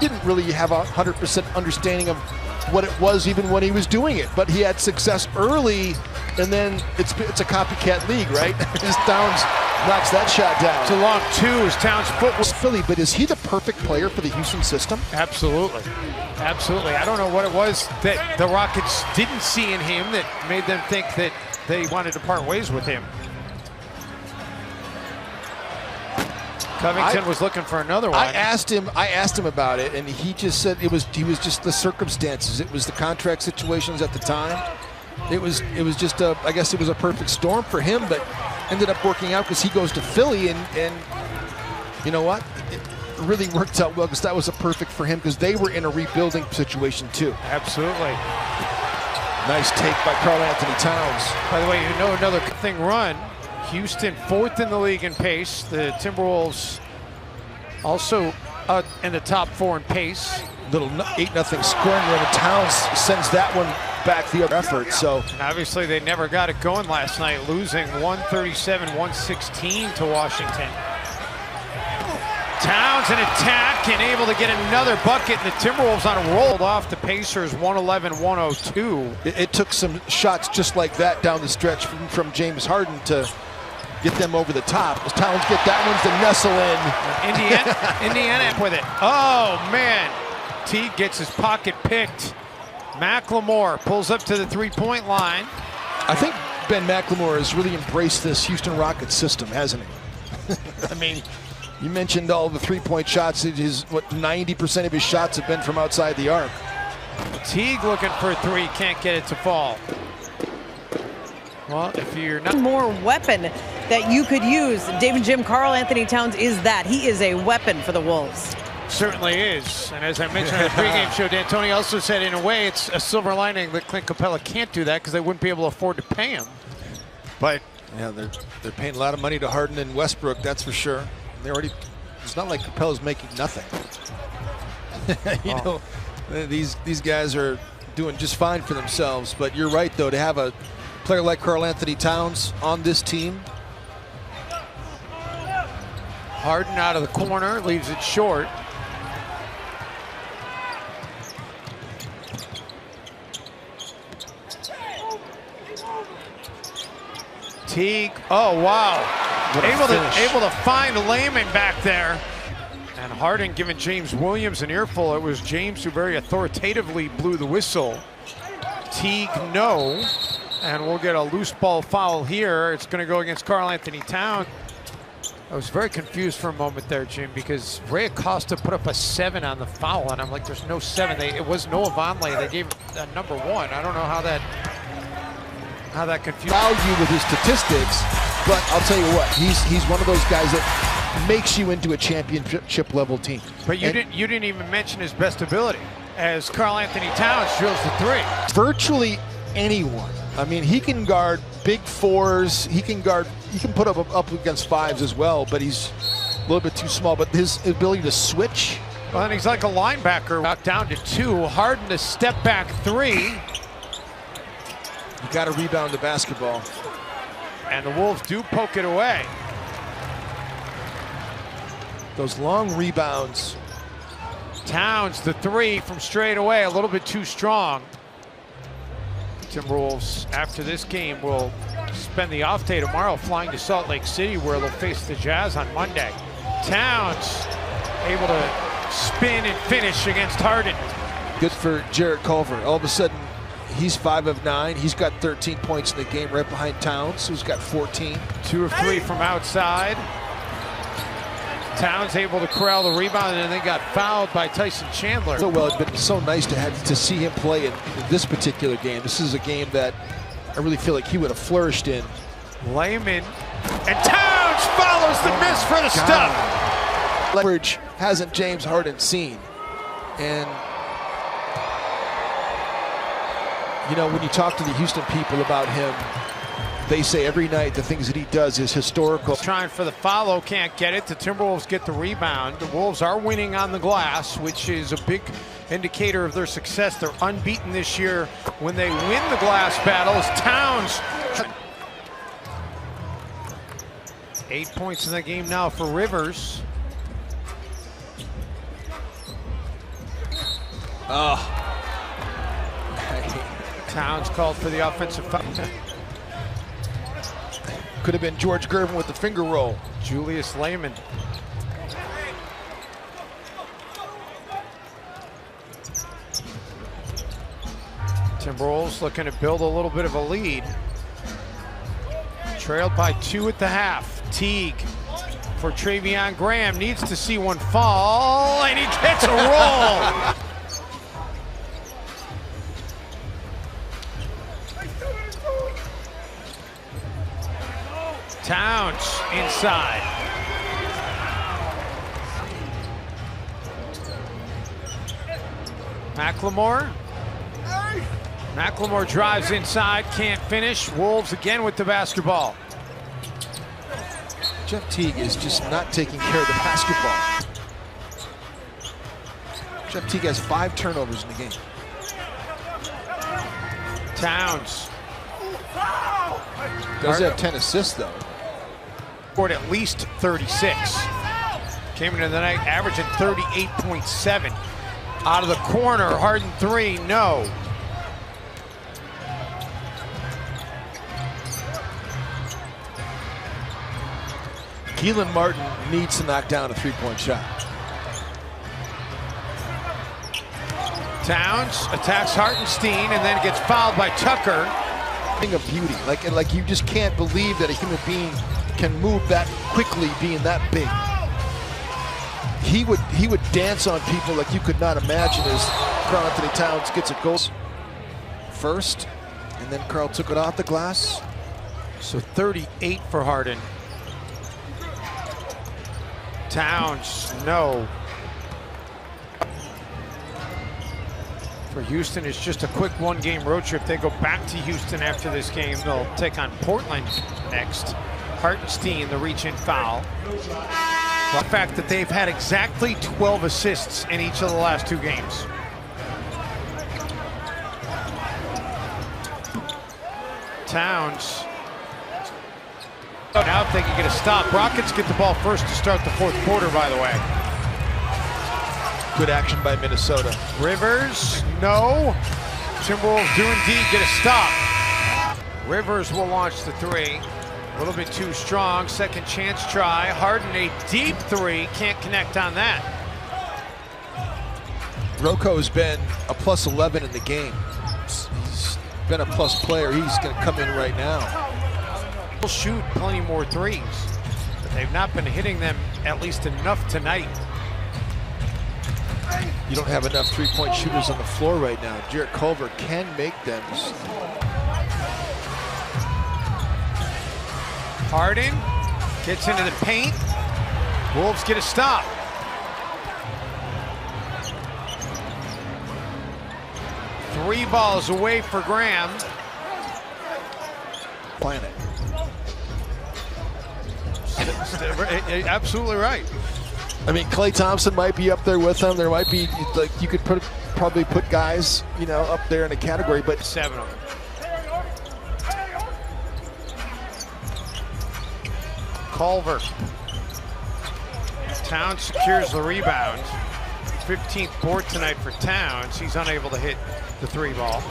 didn't really have a 100% understanding of what it was even when he was doing it, but he had success early, and then it's a copycat league, right? As Towns knocks that shot down. It's a long two as Towns' foot was Philly, but is he the perfect player for the Houston system? Absolutely. Absolutely. I don't know what it was that the Rockets didn't see in him that made them think that they wanted to part ways with him. Covington was looking for another one. I asked him about it, and he just said he was just the circumstances. It was the contract situations at the time. It was just I guess it was a perfect storm for him, but ended up working out because he goes to Philly, and you know what? It really worked out well because that was a perfect for him because they were in a rebuilding situation too. Absolutely. Nice take by Karl Anthony Towns. By the way, you know another thing run. Houston 4th in the league in pace. The Timberwolves also in the top 4 in pace. Little 8-0 scoring run, and Towns sends that one back the other effort. So and obviously they never got it going last night, losing 137-116 to Washington. Towns in attack and able to get another bucket, and the Timberwolves on a roll off the Pacers 111-102. It took some shots just like that down the stretch from James Harden to get them over the top. As Towns get that one to nestle in. Indiana with it. Oh man, Teague gets his pocket picked. McLemore pulls up to the three-point line. I think Ben McLemore has really embraced this Houston Rockets system, hasn't he? I mean, you mentioned all the three-point shots. What 90% of his shots have been from outside the arc. Teague looking for a three, can't get it to fall. Well, if you're not more weapon that you could use, David Jim, Karl Anthony Towns is that. He is a weapon for the Wolves. Certainly is. And as I mentioned on the pregame show, D'Antoni also said in a way it's a silver lining that Clint Capella can't do that because they wouldn't be able to afford to pay him. But yeah, they're paying a lot of money to Harden and Westbrook, that's for sure. It's not like Capella's making nothing. You know, these guys are doing just fine for themselves, but you're right though, to have a player like Karl Anthony Towns on this team. Harden out of the corner, leaves it short. Teague, oh wow. Able to find Layman back there. And Harden giving James Williams an earful. It was James who very authoritatively blew the whistle. Teague, no. And we'll get a loose ball foul here. It's gonna go against Karl Anthony Towns. I was very confused for a moment there, Jim, because Ray Acosta put up a 7 on the foul, and I'm like, there's no 7. It was Noah Vonleh. They gave a number 1. I don't know how that confused. Value with his statistics, but I'll tell you what, he's one of those guys that makes you into a championship level team. But you didn't even mention his best ability, as Karl Anthony Towns drills the 3. Virtually anyone. I mean, he can guard big 4s. He can put up against 5s as well, but he's a little bit too small. But his ability to switch. Well, and he's like a linebacker, out down to 2. Harden to step back 3. You got to rebound the basketball. And the Wolves do poke it away. Those long rebounds. Towns the 3 from straight away, a little bit too strong. Timberwolves, after this game, will spend the off day tomorrow flying to Salt Lake City, where they'll face the Jazz on Monday. Towns able to spin and finish against Harden. Good for Jarrett Culver. All of a sudden, he's 5 of 9. He's got 13 points in the game, right behind Towns, who's got 14. 2 of 3 from outside. Towns able to corral the rebound, and then got fouled by Tyson Chandler. So well, it's been so nice to see him play in this particular game. This is a game that I really feel like he would have flourished in. Layman, and Towns follows the miss for the stop. Leverage hasn't James Harden seen. And you know, when you talk to the Houston people about him, they say every night the things that he does is historical. Trying for the follow, can't get it. The Timberwolves get the rebound. The Wolves are winning on the glass, which is a big indicator of their success. They're unbeaten this year when they win the glass battles. Towns, 8 points in the game now for Rivers. Oh. Towns called for the offensive foul. Could have been George Gervin with the finger roll. Julius Lehman. Timberwolves looking to build a little bit of a lead. Trailed by 2 at the half. Teague for Treveon Graham, needs to see one fall, and he gets a roll. Towns inside. McLemore drives inside, can't finish. Wolves again with the basketball. Jeff Teague is just not taking care of the basketball. Jeff Teague has 5 turnovers in the game. Towns. Does have 10 assists though. Scored at least 36. Came into the night averaging 38.7. Out of the corner, Harden 3, no. Keelan Martin needs to knock down a 3-point shot. Towns attacks Hartenstein and then gets fouled by Tucker. Thing of beauty, like you just can't believe that a human being can move that quickly, being that big. He would dance on people like you could not imagine as Karl Anthony Towns gets a goal first, and then Karl took it off the glass. So 38 for Harden. Towns, no. For Houston, it's just a quick 1-game road trip. They go back to Houston after this game. They'll take on Portland next. Hartenstein, the reach-in foul. The fact that they've had exactly 12 assists in each of the last 2 games. Towns. Now if they can get a stop. Rockets get the ball first to start the 4th quarter, by the way. Good action by Minnesota. Rivers, no. Timberwolves do indeed get a stop. Rivers will launch the 3. A little bit too strong. Second chance try. Harden a deep 3. Can't connect on that. Rocco has been a plus 11 in the game. He's been a plus player. He's going to come in right now. They'll shoot plenty more 3s, but they've not been hitting them at least enough tonight. You don't have enough 3-point shooters on the floor right now. Jarrett Culver can make them. Harden gets into the paint. Wolves get a stop. Three balls away for Graham. Planet. Absolutely right. I mean, Klay Thompson might be up there with them. There might be, like, you could probably put guys, you know, up there in a category, but 7 of them. Culver. Towns secures the rebound. 15th board tonight for Towns. He's unable to hit the 3 ball.